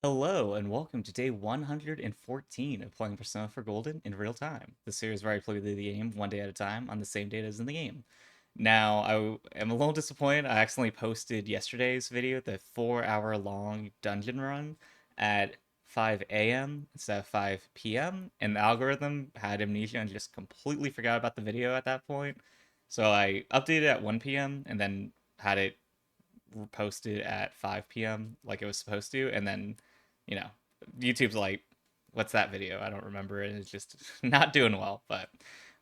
Hello and welcome to day 114 of playing Persona 4 Golden in real time, the series where I play the game one day at a time on the same date as in the game. Now, am a little disappointed. I accidentally posted yesterday's video, the 4 hour long dungeon run, at 5 a.m. instead of 5 p.m., and the algorithm had amnesia and just completely forgot about the video at that point. So I updated it at 1 p.m. and then had it posted at 5 p.m. like it was supposed to, and then, you know, YouTube's like, what's that video? I don't remember it. It's just not doing well, but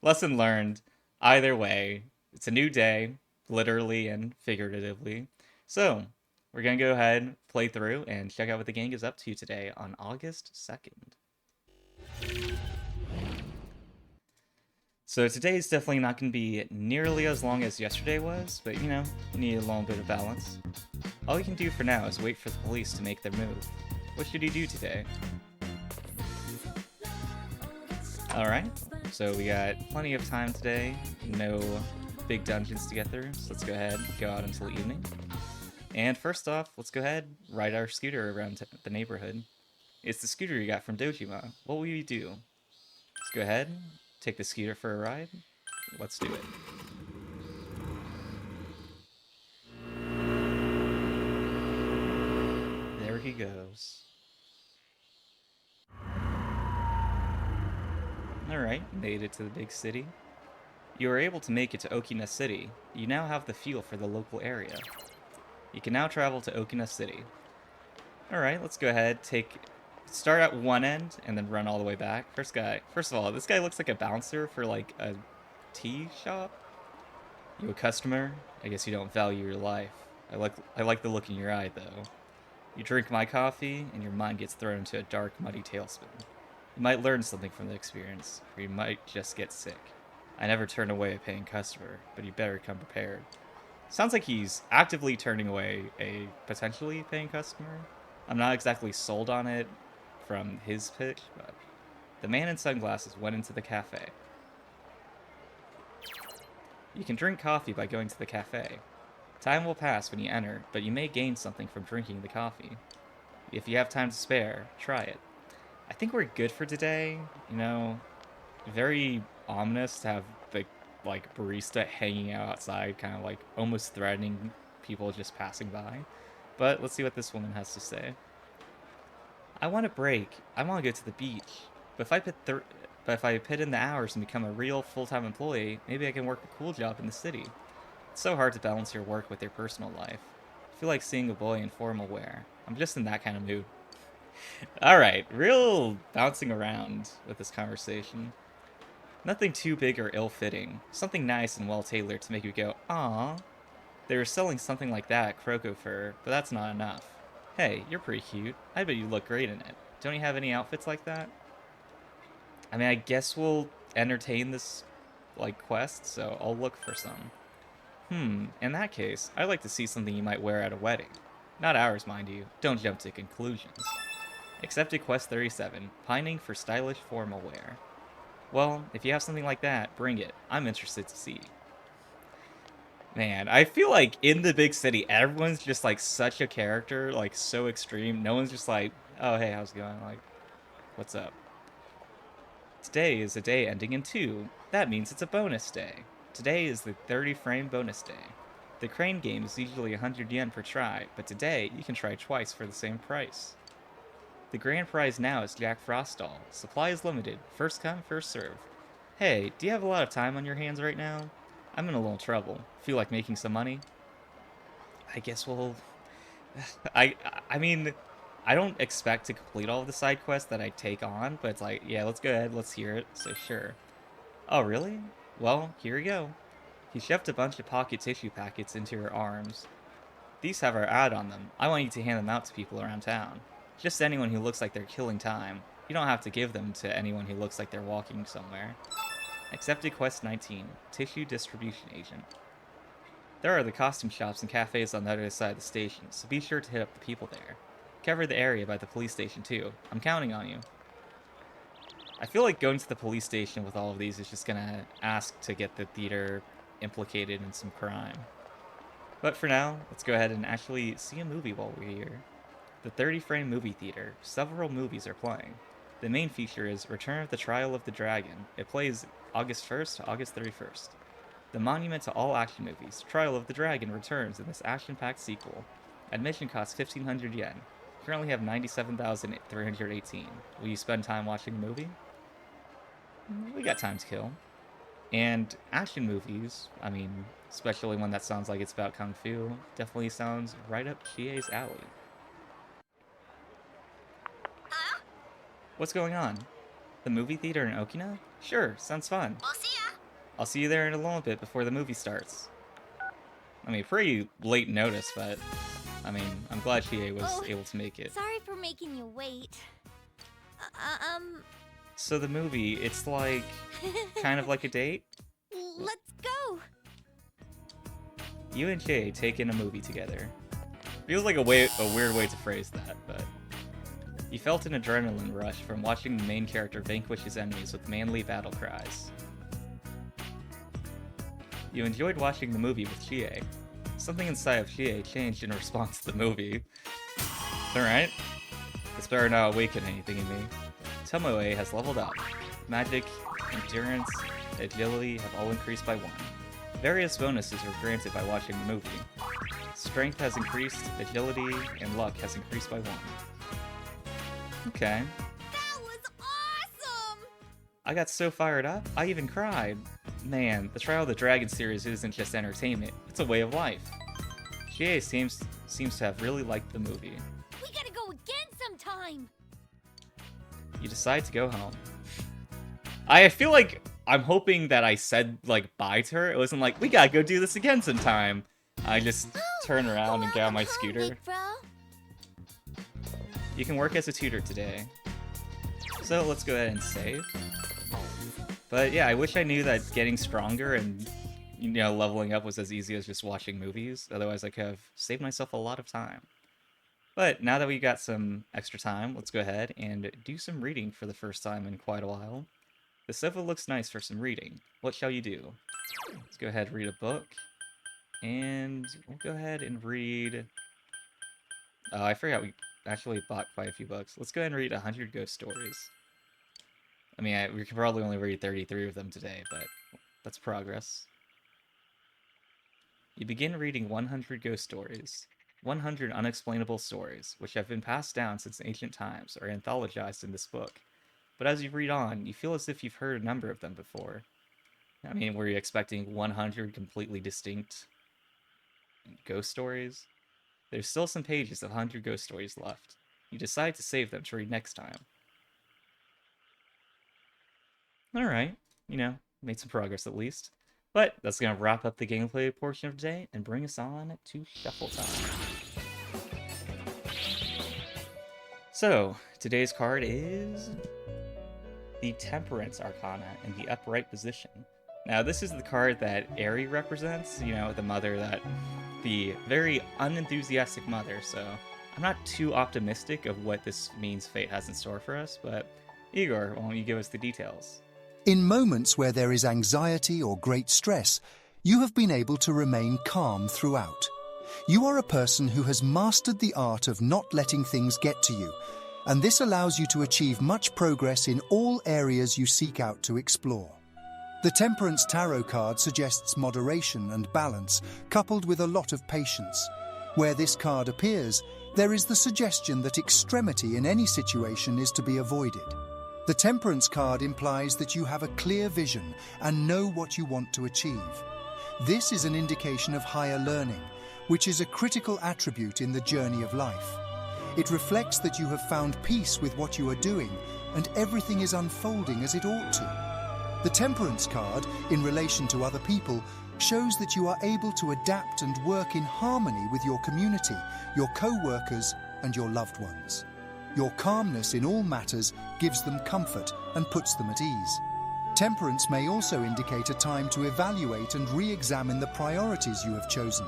lesson learned. Either way, it's a new day, literally and figuratively. So, we're going to go ahead, play through, and check out what the gang is up to today on August 2nd. So today is definitely not going to be nearly as long as yesterday was, but you need a little bit of balance. All you can do for now is wait for the police to make their move. What should you do today? Alright, so we got plenty of time today, no big dungeons to get through, so let's go ahead and go out until evening. And first off, let's go ahead, ride our scooter around the neighborhood. It's the scooter you got from Dojima. What will you do? Let's go ahead, take the scooter for a ride. Let's do it. There he goes. Alright, made it to the big city. You were able to make it to Okina City. You now have the feel for the local area. You can now travel to Okina City. Alright, let's go ahead, start at one end and then run all the way back. First of all, this guy looks like a bouncer for like a tea shop. You a customer? I guess you don't value your life. I like the look in your eye though. You drink my coffee and your mind gets thrown into a dark, muddy tailspin. You might learn something from the experience, or you might just get sick. I never turn away a paying customer, but you better come prepared. Sounds like he's actively turning away a potentially paying customer. I'm not exactly sold on it from his pitch, but the man in sunglasses went into the cafe. You can drink coffee by going to the cafe. Time will pass when you enter, but you may gain something from drinking the coffee. If you have time to spare, try it. I think we're good for today. Very ominous to have the barista hanging out outside, kind of like almost threatening people just passing by. But let's see what this woman has to say. I want a break. I want to go to the beach. But if I put in the hours and become a real full-time employee, maybe I can work a cool job in the city. It's so hard to balance your work with your personal life. I feel like seeing a boy in formal wear. I'm just in that kind of mood. All right, real bouncing around with this conversation. Nothing too big or ill-fitting. Something nice and well-tailored to make you go, "Aw." They were selling something like that at Croco Fur, but that's not enough. Hey, you're pretty cute. I bet you look great in it. Don't you have any outfits like that? I mean, I guess we'll entertain this, quest, so I'll look for some. In that case, I'd like to see something you might wear at a wedding. Not ours, mind you. Don't jump to conclusions. Accepted Quest 37, pining for stylish formal wear. Well, if you have something like that, bring it. I'm interested to see. Man, I feel like in the big city, everyone's just like such a character, like so extreme. No one's just like, oh, hey, how's it going? Like, what's up? Today is a day ending in 2. That means it's a bonus day. Today is the 30 frame bonus day. The crane game is usually 100 yen per try, but today you can try twice for the same price. The grand prize now is Jack Frost doll. Supply is limited. First come, first serve. Hey, do you have a lot of time on your hands right now? I'm in a little trouble. Feel like making some money? I guess we'll. I I mean, I don't expect to complete all of the side quests that I take on, but it's like, yeah, let's go ahead, let's hear it. So sure. Oh really? Well, here we go. He shoved a bunch of pocket tissue packets into her arms. These have our ad on them. I want you to hand them out to people around town. Just anyone who looks like they're killing time. You don't have to give them to anyone who looks like they're walking somewhere. Accepted Quest 19, Tissue Distribution Agent. There are the costume shops and cafes on the other side of the station, so be sure to hit up the people there. Cover the area by the police station too. I'm counting on you. I feel like going to the police station with all of these is just gonna ask to get the theater implicated in some crime. But for now, let's go ahead and actually see a movie while we're here. the 30-frame movie theater, several movies are playing. The main feature is Return of the Trial of the Dragon. It plays August 1st to August 31st. The monument to all action movies, Trial of the Dragon, returns in this action-packed sequel. Admission costs 1,500 yen. Currently have 97,318. Will you spend time watching the movie? We got time to kill. And action movies, I mean, especially one that sounds like it's about kung fu, definitely sounds right up Chie's alley. What's going on? The movie theater in Okina? Sure, sounds fun. I'll see you there in a little bit before the movie starts. I mean, pretty late notice, but I mean, I'm glad Chie was able to make it. Sorry for making you wait. So the movie, it's like kind of like a date? Let's go. You and Chie take in a movie together. Feels like a weird way to phrase that, but you felt an adrenaline rush from watching the main character vanquish his enemies with manly battle cries. You enjoyed watching the movie with Chie. Something inside of Chie changed in response to the movie. Alright. This better not awaken anything in me. Tomoe has leveled up. Magic, endurance, agility have all increased by 1. Various bonuses were granted by watching the movie. Strength has increased, agility, and luck has increased by 1. Okay. That was awesome! I got so fired up, I even cried. Man, the Trial of the Dragon series isn't just entertainment, it's a way of life. Chie seems to have really liked the movie. We gotta go again sometime! You decide to go home. I feel like I'm hoping that I said, like, bye to her. It wasn't like, we gotta go do this again sometime. I just turn around and get on my scooter. You can work as a tutor today. So let's go ahead and save. But yeah, I wish I knew that getting stronger and, you know, leveling up was as easy as just watching movies. Otherwise, I could have saved myself a lot of time. But now that we got some extra time, let's go ahead and do some reading for the first time in quite a while. The sofa looks nice for some reading. What shall you do? Let's go ahead and read a book. And we'll go ahead and read... Oh, I forgot we actually bought quite a few books. Let's go ahead and read 100 ghost stories. I mean, we can probably only read 33 of them today, but that's progress. You begin reading 100 ghost stories. 100 unexplainable stories, which have been passed down since ancient times, are anthologized in this book. But as you read on, you feel as if you've heard a number of them before. I mean, were you expecting 100 completely distinct ghost stories? There's still some pages of 100 ghost stories left. You decide to save them to read next time. Alright, you know, made some progress at least. But that's going to wrap up the gameplay portion of today and bring us on to shuffle time. So, today's card is the Temperance Arcana in the upright position. Now, this is the card that Eri represents, you know, the very unenthusiastic mother, so I'm not too optimistic of what this means fate has in store for us, but Igor, why don't you give us the details? In moments where there is anxiety or great stress, you have been able to remain calm throughout. You are a person who has mastered the art of not letting things get to you, and this allows you to achieve much progress in all areas you seek out to explore. The Temperance Tarot card suggests moderation and balance, coupled with a lot of patience. Where this card appears, there is the suggestion that extremity in any situation is to be avoided. The Temperance card implies that you have a clear vision and know what you want to achieve. This is an indication of higher learning, which is a critical attribute in the journey of life. It reflects that you have found peace with what you are doing and everything is unfolding as it ought to. The Temperance card, in relation to other people, shows that you are able to adapt and work in harmony with your community, your co-workers, and your loved ones. Your calmness in all matters gives them comfort and puts them at ease. Temperance may also indicate a time to evaluate and re-examine the priorities you have chosen.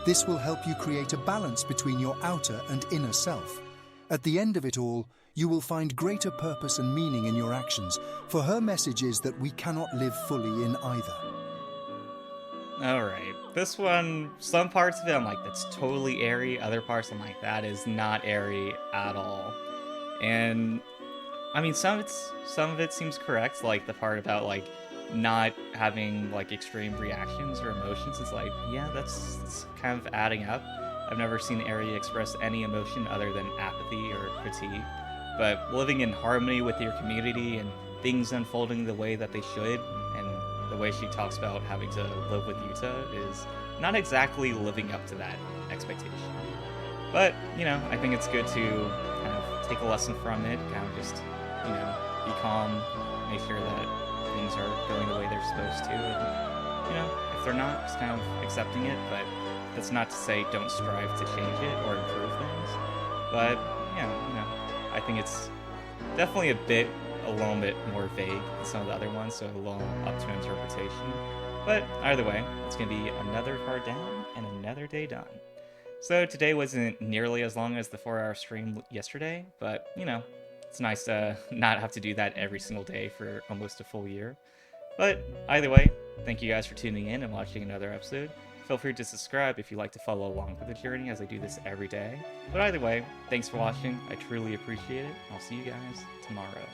This will help you create a balance between your outer and inner self. At the end of it all, you will find greater purpose and meaning in your actions, for her message is that we cannot live fully in either. Alright, this one, some parts of it I'm like, that's totally airy. Other parts I'm like, that is not airy at all. And I mean, some of it seems correct, like the part about like not having like extreme reactions or emotions. It's like, yeah, that's kind of adding up. I've never seen Ari express any emotion other than apathy or fatigue. But living in harmony with your community and things unfolding the way that they should, and the way she talks about having to live with Yuta is not exactly living up to that expectation. But, you know, I think it's good to kind of take a lesson from it, kind of just, you know, be calm, make sure that things are going the way they're supposed to, and, you know, if they're not, just kind of accepting it, but that's not to say don't strive to change it or improve things. But, yeah, you know, I think it's definitely a little bit more vague than some of the other ones, so a little up to interpretation. But either way, it's going to be another card down and another day done. So today wasn't nearly as long as the 4-hour stream yesterday, but, you know, it's nice to not have to do that every single day for almost a full year. But either way, thank you guys for tuning in and watching another episode. Feel free to subscribe if you'd like to follow along with the journey, as I do this every day. But either way, thanks for watching. I truly appreciate it. I'll see you guys tomorrow.